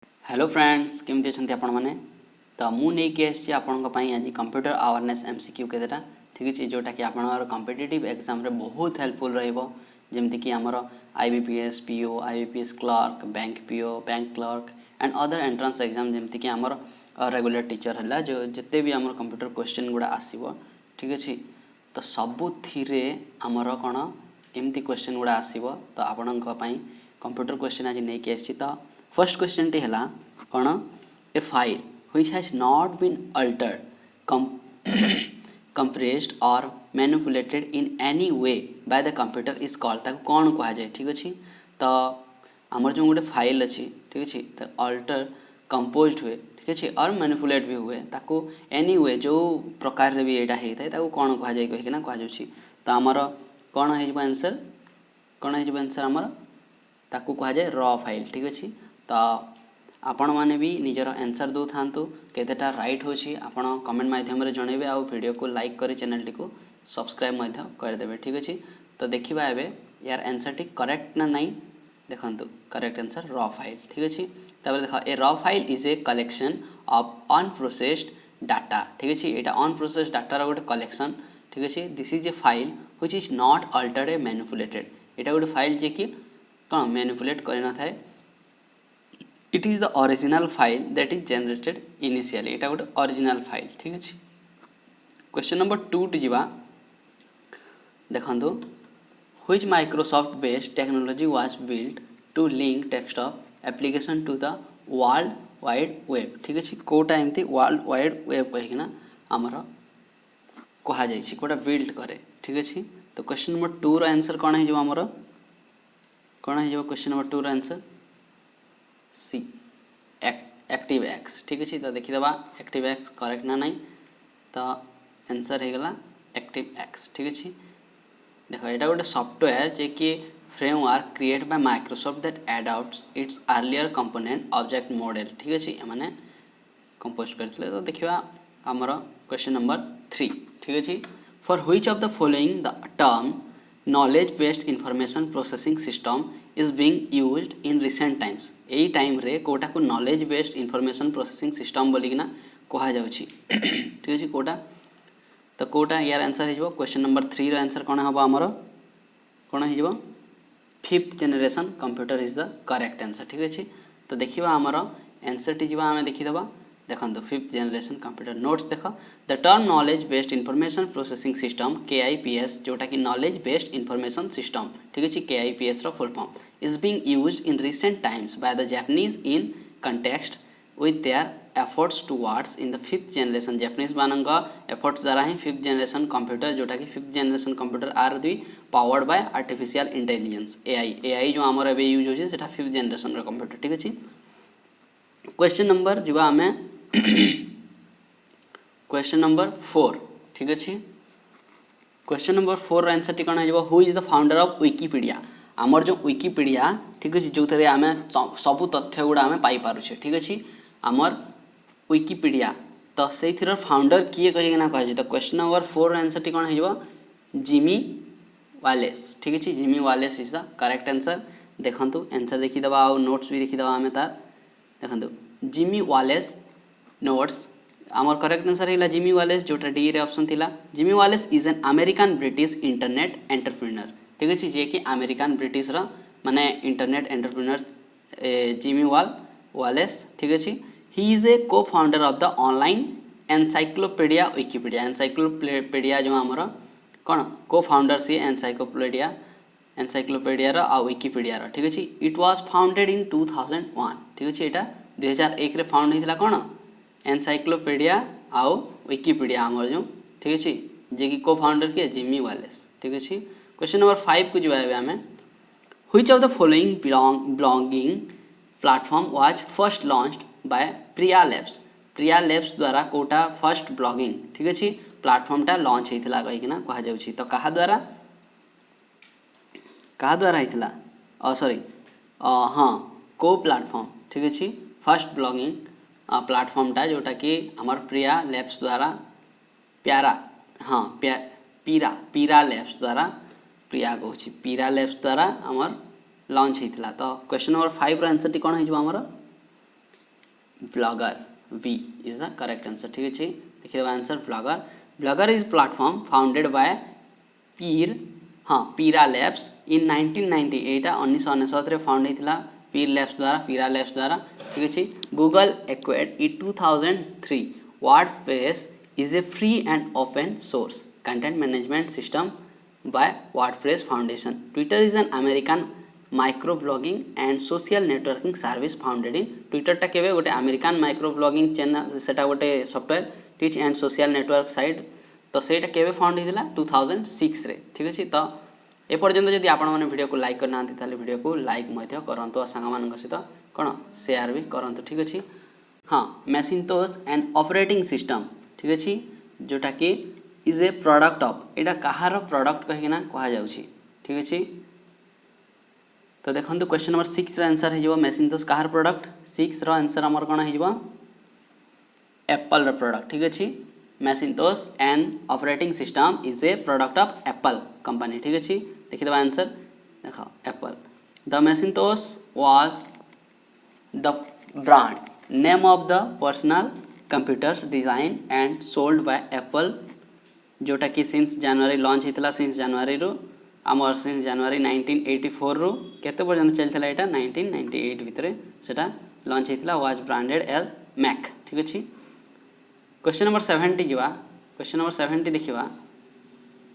Hello friends केमती अच्छा आपण मैंने तो मुझे आपण आज कंप्यूटर अवेयरनेस एमसीक्यू केतेटा ठीक है जोटा कि आप कॉम्पिटिटिव एग्जाम रे बहुत हेल्पफुल रमती कि आमर IBPS PO IBPS clerk bank PO bank clerk and other entrance exam जमती कि आमर रेगुलर टीचर है जो जिते भी आमर कंप्यूटर क्वेश्चन गुड़ा आसो ठीक अच्छे तो सबुथिरे आमर कौन एमती क्वेश्चन गुड़ा आसो तो आपण कंप्यूटर क्वेश्चन आज नहीं आसी तो फर्स्ट क्वेश्चन टी है कौन a file which has not been altered compressed or manipulated in any way by the computer is called ताको कौन कहा जाए ठीक अच्छे तो आमर जो गोटे फाइल अच्छी ठीक अच्छे तो अल्टर कंपोज्ड हुए ठीक अच्छे और मैनिपुलेट भी हुए ताको एनी वे जो प्रकार भी यहाँ होता है ताको कौन कहा जाए कहीकिना कहुच्छी तो आमर कौन हो आंसर कौन हो आंसर आमर ताको कहा जाए रॉ फाइल ठीक अच्छे तो आपण मैंने भी निजर आंसर दो था केतेटा राइट होची आपण कमेंट माध्यम रे जणेबे आ वीडियो को लाइक करी चैनल टी को सब्सक्राइब मध्य कर देबे ठीक अच्छे तो देखिबा एबे यार आंसर टी करेक्ट ना नहीं देखंतु करेक्ट आंसर रॉ फाइल ठीक अच्छे तबे देख a raw file is a collection of unprocessed data ठीक अच्छे एटा अनप्रोसेस्ड डाटा गोटे कलेक्शन ठीक अच्छे this is a file which is not altered a manipulated एटा गोटे फाइल जे कि कौन मैनिपुलेट करना थाए it is the original file that is generated initially एटा गोटे ओरिजिनल फाइल ठीक अच्छे क्वेश्चन नंबर 2 टी जीवा देखंतु which Microsoft based technology was built to link desktop application to the world wide web ठीक अच्छे कोटा एमती वर्ल्ड वाइड वेब कहीकिना आमर कहा जाइछि कोटा बिल्ड करे ठीक अच्छे तो क्वेश्चन नंबर 2 रो आंसर कौन है आमर कौन हो question number 2 answer C active X ठीक अच्छे तो देखीदे एक्टिव एक्स करेक्ट ना नहीं तो आंसर हो गला एक्टिव एक्स ठीक अच्छे देखो यहाँ गोटे सॉफ्टवेयर जे कि framework create by Microsoft that adopts its earlier component object model ठीक अच्छे मैंने कंपोज करते तो देखा आमर क्वेश्चन नंबर 3 ठीक अच्छे for which of the following the term knowledge based information processing system is being used in recent times यही टाइम रे कोटा को knowledge based information processing system बोलिकिना कहा जाउछि ठीक अछि कोटा तो कोटा यार आंसर हो क्वेश्चन नंबर 3 रो आंसर कौन हम आमर कौन हो 5th generation computer is the correct answer ठीक अच्छे तो देखा आमर आंसर टी जीवा आम देखीदबा देखो 5th जनरेशन कंप्यूटर नोट्स देख the term knowledge based information processing system KIPS जोटा कि नॉलेज बेस्ड इंफॉर्मेशन सिस्टम ठीक अच्छे KIPS रो full form is being used in recent times by the Japanese in context with their efforts towards in the 5th generation Japanese मानक efforts द्वारा ही 5th generation computer जोटा कि 5th generation computer are the powered by artificial intelligence AI जो आमर ए use होचे सेटा 5th generation रो computer ठीक अच्छे क्वेश्चन नंबर जीवा आम क्वेश्चन नंबर 4 ठीक अच्छे क्वेश्चन नंबर 4 आंसर टी कौन हो who is the founder of Wikipedia आमर जो विकिपीडिया ठीक अच्छे जो थे आम सबू तथ्य गुड़ा आम पाइपे ठीक अच्छे आमर विकिपीडिया तो से फाउंडर किए कहीकिना कह तो क्वेश्चन नंबर 4 आंसर टी कौन हो जिमी वालेस ठीक अच्छे Jimmy wireless is the correct answer देखंतु आंसर देखीदबा आ नोट्स भी देखीदबा आम तार देखंतु जिमी वालेस नोट्स आमर करेक्ट आंसर है जिमी वालेस जोटा डी रे ऑप्शन थिला Jimmy wireless is an American British internet entrepreneur ठीक अच्छे जे कि अमेरिकन ब्रिटिश रा माने इंटरनेट एंटरप्रेन्योर जिमी वालेस ठीक अच्छे ही इज ए को founder of the online encyclopedia Wikipedia जो आमर कौन को फाउंडर सी एनसाइक्लोपीडिया रा आ विकिपीडिया रा ठीक अच्छे इट वाज फाउंडेड इन 2001 ठीक अच्छे एटा 2001 रे फाउंड होइतिला कौन एनसाइक्लोपीडिया आउ विकिपीडिया आमर जो ठीक अच्छे जे कि को फाउंडर किए जिमी वालेस ठीक अच्छे क्वेश्चन नंबर 5 को जो आम which of the following blogging platform was first launched by Priya labs द्वारा कोटा फर्स्ट ब्लॉगिंग ठीक अच्छे प्लेटफॉर्मटा लॉन्च होइतिला कहीकिना कहा जाउछि तो कहा द्वारा होइतिला सॉरी हाँ को प्लेटफॉर्म ठीक अच्छे फर्स्ट ब्लॉगिंग प्लेटफॉर्मटा जोटा कि आमर प्रिया लैब्स द्वारा पीरा लैब्स द्वारा प्रिया कहूँ पीरा लैब्स द्वारा आमर लॉन्च होता तो क्वेश्चन नंबर 5 आंसर टी कौन हो Blogger B is the correct answer ठीक अच्छे देखिए answer Blogger Blogger is platform founded by पीर हाँ पीरा लैब्स इन 1990 एटा 1999 फाउंड होता पीर लैब्स द्वारा पीरा लैब्स द्वारा ठीक अच्छे Google acquired in 2003 WordPress is a free and open source content management system by WordPress Foundation. Twitter is an American microblogging and social networking service founded in Twitter टा केबे गोटे American microblogging channel सेटा गोटे software teach and social network site तो सेटा केबे found होइतिला 2006 रे ठीक अछि तो ए पर्यंत जदि आपण माने वीडियो को लाइक करना ताले वीडियो को लाइक मध्य करंतो संग मान सहित कोन शेयर भी करंतो ठीक अछि हाँ Macintosh एंड ऑपरेटिंग सिस्टम ठीक अच्छे जोटा कि is a product of Etah Kahar product कहीकिना कह जाउछि ठीक अच्छे तो देखो क्वेश्चन नंबर 6 रो आंसर हो Macintosh कहार प्रोडक्ट 6 रो आंसर हमर कोन हो एप्पल रो प्रोडक्ट ठीक अच्छे Macintosh and operating system is A product of Apple company ठीक अच्छे देखि दबा आंसर देखो Apple the Macintosh was the brand name of the personal computers design and sold by Apple जोटा कि सिंस जनवरी लॉन्च होता सिंस जनवरी रो आमर since January 1984 रो केते पर्यंत चलता एटा 1998 भितरे सेटा लॉन्च होता वाज ब्रांडेड एज मैक ठीक अच्छे क्वेश्चन नंबर 70 जीवा क्वेश्चन नंबर 70 देखिवा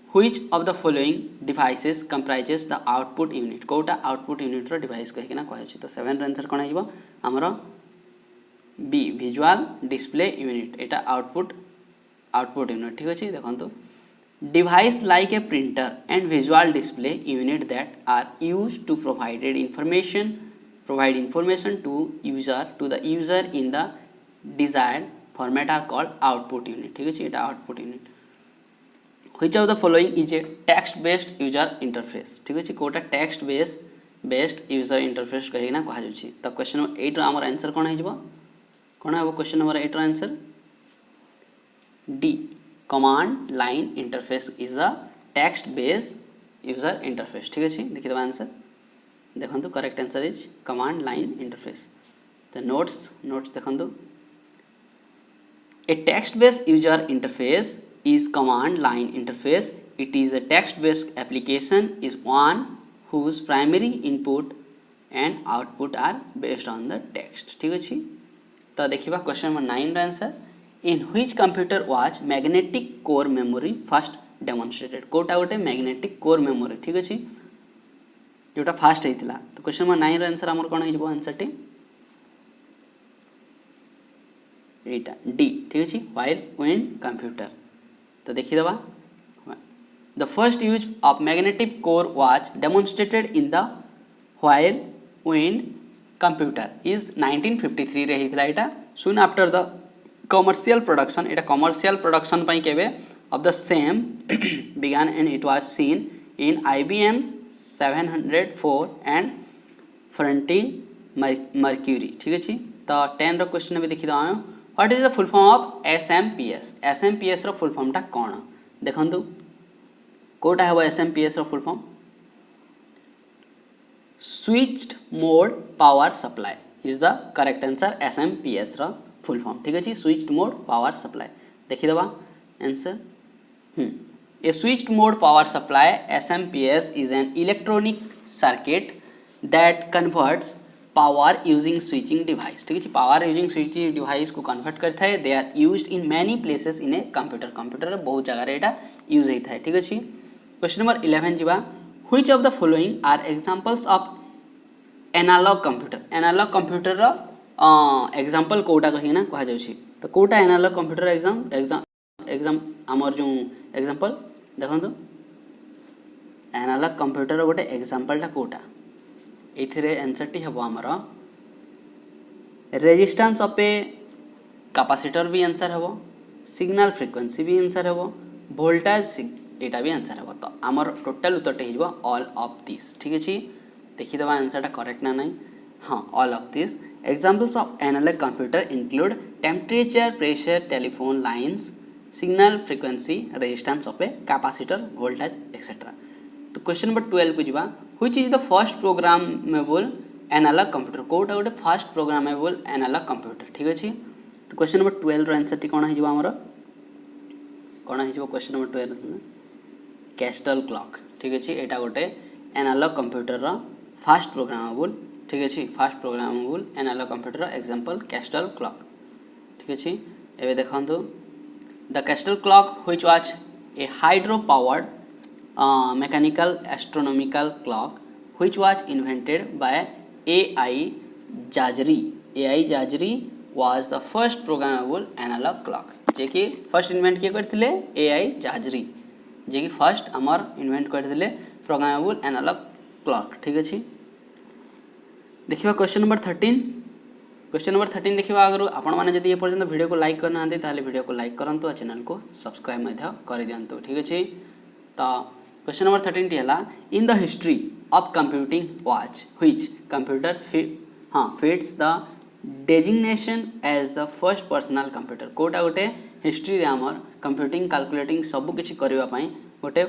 which of the following devices comprises the output unit कोटा आउटपुट यूनिट रो डिवाइस कहिना कहछि तो 7 रो आंसर कोन हिबो हमरो बी विजुअल डिस्प्ले यूनिट एटा आउटपुट यूनिट ठीक अच्छे देखो device like a printer and visual display unit that are used to provide information to the user in the desired format are called output unit ठीक अच्छे एटा output unit which of the following is a text based user interface ठीक अच्छे कोटा text based user interface कहिना कहा जाउछि तो question number 8 रो हमर आंसर कोन हिजबो कौन है question number 8 answer D command line interface is the text based user interface ठीक अच्छे देखिए आंसर देखो correct answer is command line interface तो नोट्स देखो ए text based user interface is command line interface it is a text based application is one whose primary input and output are based on the text ठीक अच्छे तो देखिए question number 9 answer in which computer was magnetic core memory first demonstrated कोटा गोटे magnetic core memory ठीक अच्छे जोटा fast होता तो क्वेश्चन नंबर 9 आंसर आमर कौन हो आंसर टी एटा डी ठीक अच्छे व्हाइल विंड कंप्यूटर तो देखिए दबा the first use of magnetic core was demonstrated in the Whirlwind computer is 1953 रे हितला एटा soon after the commercial production एटा कमर्शियल प्रोडक्शन पई केबे of the same began and it was seen in IBM 704 and Ferranti Mercury ठीक अछि तो 10 रो क्वेश्चन भी देखि दाओ what is the full form of SMPS रो फुल फॉर्म टा कोन देखंतु कोटा है SMPS रो full form switched mode power supply is the correct answer SMPS रो फुल फॉर्म ठीक अच्छे स्विच्ड मोड पावर सप्लाई देखी दबा answer a switched mode power supply SMPS is an electronic circuit that converts power using switching device ठीक है power using switching device को convert करता है they are used in many places in a computer बहुत जगह एटा use होता है ठीक अच्छे क्वेश्चन नंबर 11 जीवा which of the following are examples of analog computer example कोटा कहिना कह जाउछि तो कोटा एनालॉग कंप्यूटर एग्जाम आमर जो एग्जांपल देखंतु एनालॉग कंप्यूटर गोटे एग्जांपल टा कोटा एथिरे आंसर टी हबो हमर रेजिस्टेंस ऑफ ए कैपेसिटर भी आंसर हबो सिग्नल फ्रीक्वेंसी भी आंसर हबो वोल्टेज एटा भी आंसर हबो तो हमर टोटल उत्तर टे हिबो ऑल ऑफ दिस ठीक अछि देखि दबा आंसर टा करेक्ट ना नहीं हां all of this examples of analog computer include temperature pressure telephone lines signal frequency resistance of a capacitor voltage etcetera तो क्वेश्चन नंबर 12 को जीवा which is the first programmable analog computer कोटा गोटे first programmable analog computer ठीक अच्छे। तो question number 12 answer टी कौन हो आमर कौन हो क्वेश्चन नंबर 12 कैस्टल क्लॉक ठीक अच्छे। यहाँ गोटे एनालॉग कंप्यूटर फास्ट प्रोग्रामेबल ठीक अच्छे first programmable analog computer example castle clock ठीक अच्छे। एवं देखो the castle clock which was a hydro powered mechanical astronomical clock which was invented by A.I. Jazari. A.I. Jazari was the first programmable analog clock जे कि first invent किए करथिले A.I. Jazari जे कि first आमर invent करथिले programmable analogue clock ठीक अच्छे। देखिए question number 13 question number 13 देखिए अगर आपण मैंने जब ये पर्यटन वीडियो को लाइक करना ताले वीडियो को लाइक करंतु और चैनल को सब्सक्राइब कर दिंतु ठीक अच्छे। तो क्वेश्चन नंबर 13 टी है in the history of computing watch which computer fits the designation as the first personal computer कोटा गोटे हिस्ट्री रे आमर कंप्यूटिंग कैलकुलेटिंग सब किछि करबा पई गोटे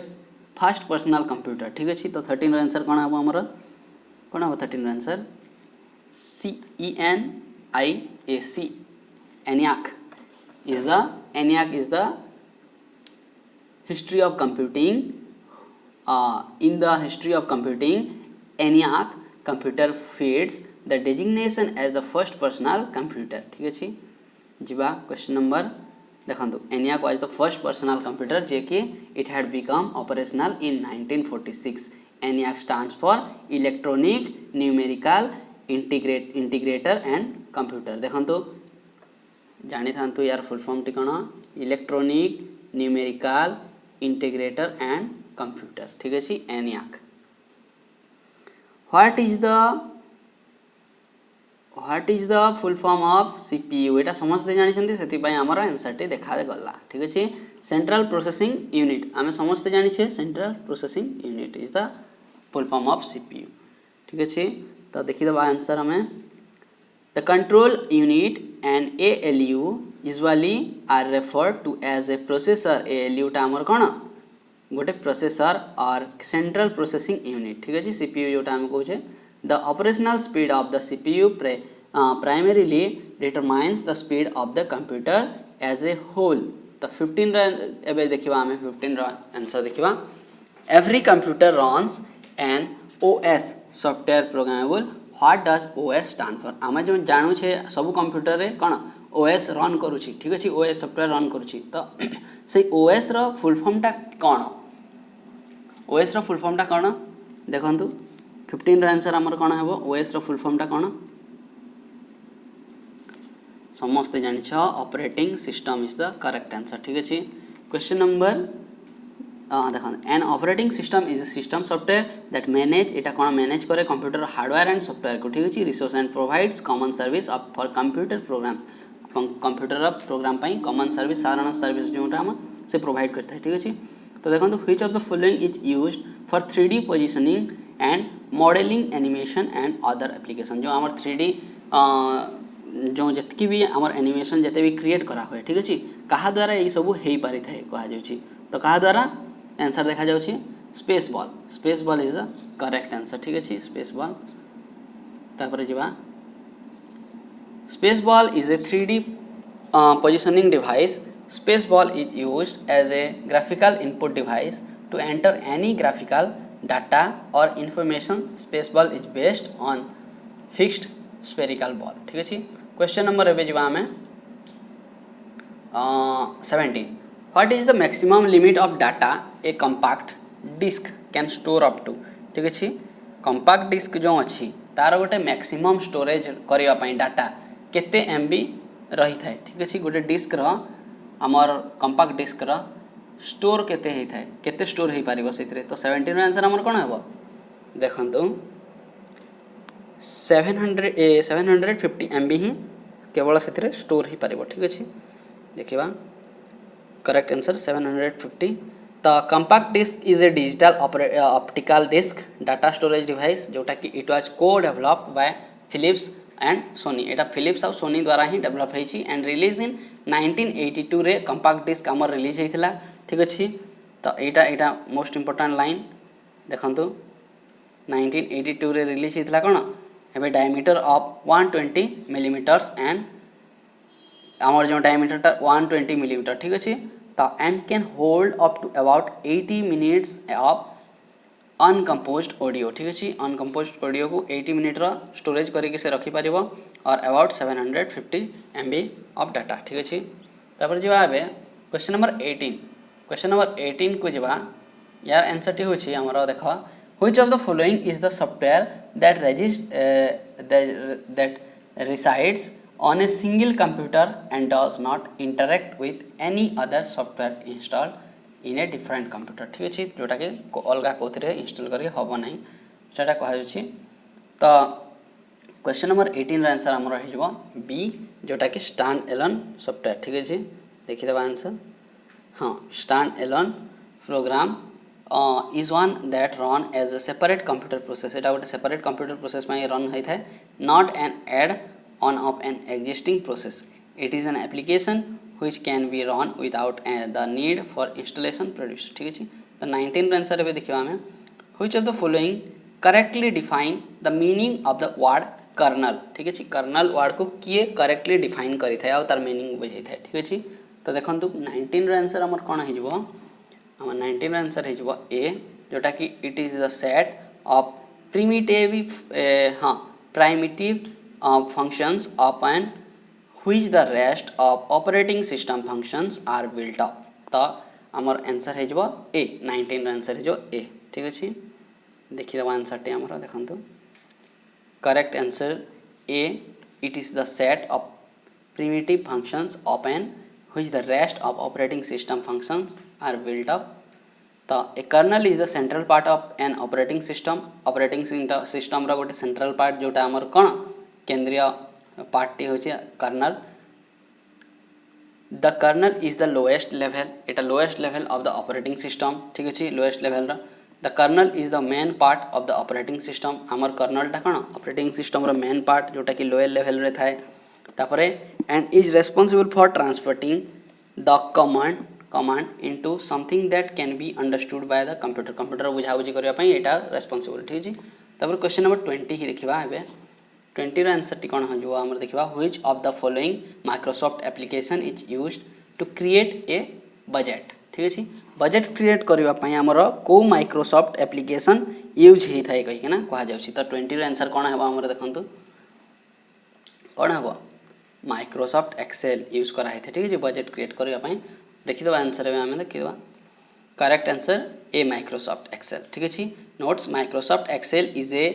फास्ट पर्सनल कंप्यूटर ठीक अछि। तो 13 रो आंसर कोन हबो हमर कोन हबो 13 रो answer CENIAC ENIAC is the history of computing. In the history of computing, ENIAC computer fits the designation as the first personal computer ठीक अच्छे। जीवा क्वेश्चन नंबर देखो ENIAC was the first personal computer जे कि it had become operational in 1946. ENIAC stands for electronic numerical integrator and computer देखो जानी था यार full form T कौन electronic numerical integrator and computer ठीक अच्छे ENIAC। What is the full form of CPU एटा समझते जानी से आमर आंसर टी देखा गला ठीक अच्छे। सेंट्रल प्रोसेसिंग यूनिट आम समस्ते जानी central processing unit is the full form of CPU ठीक अच्छे। तो देखीद आंसर आम the control unit and ALU usually are referred to as a processor ALU टा आमर कौन गोटे प्रोसेसर और सेंट्रल प्रोसेसिंग यूनिट ठीक अच्छे। CPU जोटा आम कहे the operational speed of the CPU primarily determines the speed of the computer as a whole. तो 15 एवं देखा आम 15 आंसर देखा every computer runs an OS software programmable what does OS stand for आम जो जानू छे सब कंप्यूटर रे कौन OS रन करुच्ची ठीक अच्छे OS सॉफ्टवेयर रन करुच्ची। तो से OS रो फुल फॉर्मटा कौन OS रो फुल फॉर्मटा कौन देखु 15 रो आंसर आमर कौन हेबो OS रो फुल फॉर्मटा कौन समस्ते जानिछ operating system is the correct answer ठीक अच्छे। क्वेश्चन नंबर देखो an operating system is a system software that manage एटा कौन मैनेज करे कंप्यूटर हार्डवेयर एंड सॉफ्टवेयर को ठीक अच्छे resource and provides common service for computer program computer program pi common service साधारण सर्विस जोटा आम से प्रोवाइड करता है ठीक अच्छे। तो देखो which of the following is used for 3D positioning and modelling animation and other application जो आम 3D जो जितकी भी आम एनिमेशन जिते भी क्रिएट करा हुए ठीक अच्छे क्या द्वारा ये सब हो पारि था कहुच्छी। तो क्या द्वारा आंसर देखा जाउछि space ball is the correct answer ठीक अच्छे स्पेस बॉल। तापर जीवा space ball is a 3D positioning device. Space ball is used as a graphical input device to enter any graphical data or information. Space ball is based on fixed spherical ball ठीक अच्छे। Question number एवं जो आम 17 what is the maximum limit of data a compact disc can store up to ठीक अच्छे। Compact disc जो अच्छी तार गोटे मैक्सिमम स्टोरेज करने डाटा केते MB रही था ठीक अच्छे। गोटे डिस्क आमर कंपैक्ट डिस्क स्टोर केते ही था केते स्टोर हो पार से। तो 17 आंसर आमर कौन है देखो 750 MB ही केवल से स्टोर हो पार ठीक अच्छे। देखा करेक्ट आंसर 750। तो compact disc is a digital optical disc data storage device जोटा कि इट वाज को developed by Philips and Sony एटा फिलिप्स और सोनी द्वारा ही डेवलप होती एंड रिलीज इन 1982 रे कंपैक्ट डिस्क आमर रिलीज होता ठीक अच्छे। तो यहाँ मोस्ट इम्पोर्टाट लाइन देखो 1982 रे रिलीज होता कौन have a diameter of 120 millimeters and आमर जो डायमीटर 120 मिलीमीटर ठीक अच्छे तो and can hold up to about 80 minutes of uncomposed audio ठीक अच्छे अनकम्पोज्ड ऑडियो को 80 मिनिट स्टोरेज करके से रखिपर और अबाउट 750 MB ऑफ डाटा ठीक अच्छे तापर जी क्वेश्चन नंबर 18 को जवा यार आंसर टी होछि हमर देख which of the following is the software that resides on a single computer and does not interact with any other software installed in a different computer ठीक अच्छे जोटा कि अलग कौन इनस्टॉल करके हम ना से कहुच्छी तो क्वेश्चन नंबर 18 आंसर आमर हो बी जोटा कि स्टैंड एलोन सॉफ्टवेयर ठीक अच्छे देखीदे आंसर हाँ stand alone program is one that run as a separate computer process यहाँ गोटे सेपरेट कंप्यूटर प्रोसेस में रन होता है not an add on of an existing process. It is an application which can be run without the need for installation produced. ठीक है तो 19 answer पे देखिए हमें which of the following correctly define the meaning of the word kernel ठीक है kernel word को किए correctly define करी था और तार meaning बुझाई था ठीक है तो देखो 19 आंसर हमर कौन हो हम 19 आंसर हो ए जोटा कि it is the set of primitive functions upon which the rest of operating system functions are built up तो आमर आंसर हो ए 19 आंसर हो ए ठीक अच्छे देखिए आंसर टी आमर देखो correct answer A it is the set of primitive functions upon which the rest of operating system functions are built up तो a kernel is the central part of an operating system रो गोटे central part जोटा आमर कौन केंद्रीय पार्टी होची kernel the kernel is the lowest level एटा lowest level of the operating system ठीक अच्छे lowest level the kernel is the main part of the operating system आमर कर्नलटा कौन ऑपरेटिंग सिस्टम रो मेन पार्ट जोटा कि लोअर लेवल रे थाए तापरे and is responsible for transporting the command into something that can be understood by the computer बुझाबुझी करबा पई एटा रेस्पॉन्सिबल ठीक अछि तापर क्वेश्चन नंबर 20 ही देखिबा एबे 20 आंसर टी कौन हो आम देखा which of the following Microsoft application is used to create a budget ठीक अच्छे बजेट क्रिएट करने आमर कौ माइक्रोसॉफ्ट एप्लिकेशन यूज होता है कहीकिना कहुच्छी तो 20 आंसर कौन है आम देखु कौन हम माइक्रोसॉफ्ट एक्सेल यूज कराई ठीक है बजेट क्रिएट करने देखीद आंसर आम देखा correct answer a Microsoft Excel ठीक अच्छे notes Microsoft Excel is a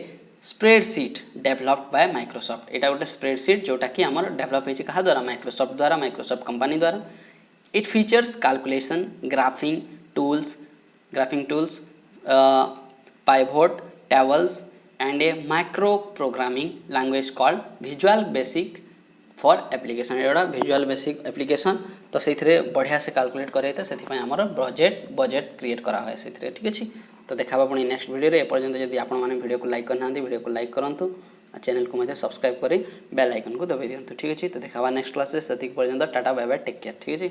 spreadsheet developed by Microsoft यहाँ गोटे स्प्रेडशीट जोटा कि आमर डेभलप होती क्या द्वारा माइक्रोसॉफ्ट कंपनी द्वारा it features calculation graphic tools pivot tables and A micro programming language called visual basic for application Etah visual basic application तो से बढ़िया से कैलकुलेट करे से आमर बजेट क्रिएट करा हुए से ठीक अच्छे तो देखा पुणी नेक्स्ट वीडियो रे एपर्यंत जदि आपण माने वीडियो को लाइक करना वीडियो को लाइक करंतु चैनल को मध्य सब्सक्राइब करी बेल आइकन को दबाई दिंतु ठीक अच्छे तो देखा नेक्स्ट क्लास से पर्यंत tata bye bye take care ठीक अच्छे।